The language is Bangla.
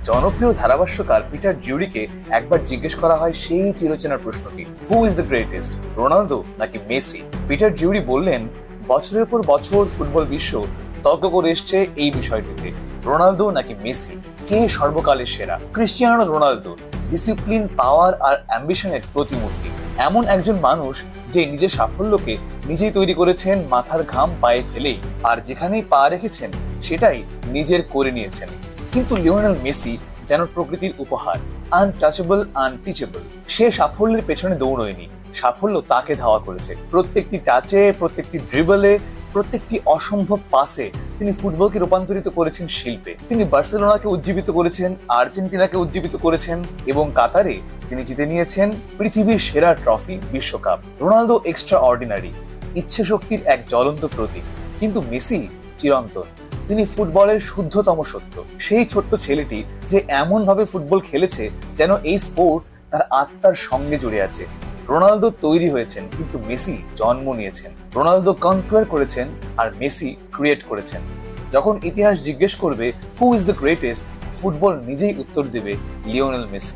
জনপ্রিয় ধারাভাষ্যকার পিটার জিউরিকে একবার জিজ্ঞেস করা হয় সেই চিরচেনা প্রশ্নটি, who is the greatest, Ronaldo নাকি মেসি? পিটার জিউরি বললেন, বছরের পর বছর ফুটবল বিশ্ব তর্ক করে এসছে এই বিষয়টিতে, রোনালদো নাকি মেসি, কে সর্বকালের সেরা? ক্রিস্টিয়ানো রোনালদো ডিসিপ্লিন, পাওয়ার আর অ্যাম্বিশনের প্রতিমূর্তি। এমন একজন মানুষ যে নিজের সাফল্যকে নিজেই তৈরি করেছেন মাথার ঘাম পায়ে ফেলেই, আর যেখানেই পা রেখেছেন সেটাই নিজের করে নিয়েছেন। কিন্তু লিওনেল মেসি যেন প্রকৃতির উপহার, আনটাচেবল, আনটিচেবল। সে সাফল্যের পেছনে দৌড়য়নি, সাফল্য তাকে ধাওয়া করেছে। প্রত্যেকটি টাচে, প্রত্যেকটি ড্রিবলে, প্রত্যেকটি অসম্ভব পাসে তিনি ফুটবলকে রূপান্তরিত করেছেন শিল্পে। তিনি বার্সেলোনাকে উজ্জীবিত করেছেন, আর্জেন্টিনাকে উজ্জীবিত করেছেন এবং কাতারে তিনি জিতে নিয়েছেন পৃথিবীর সেরা ট্রফি, বিশ্বকাপ। রোনালদো এক্সট্রা অর্ডিনারি, ইচ্ছে শক্তির এক জ্বলন্ত প্রতীক। কিন্তু মেসি চিরন্তন, তিনি ফুটবলের শুদ্ধতম সত্য। সেই ছোট্ট ছেলেটি যে এমন ভাবে ফুটবল খেলেছে যেন এই স্পোর্ট তার আত্মার সঙ্গে জড়ে আছে। রোনালদো তৈরি হয়েছেন, কিন্তু মেসি জন্ম নিয়েছেন। রোনালদো কনকোয়ার করেছেন আর মেসি ক্রিয়েট করেছেন। যখন ইতিহাস জিজ্ঞেস করবে who is the greatest, football নিজেই উত্তর দেবে লিওনেল মেসি।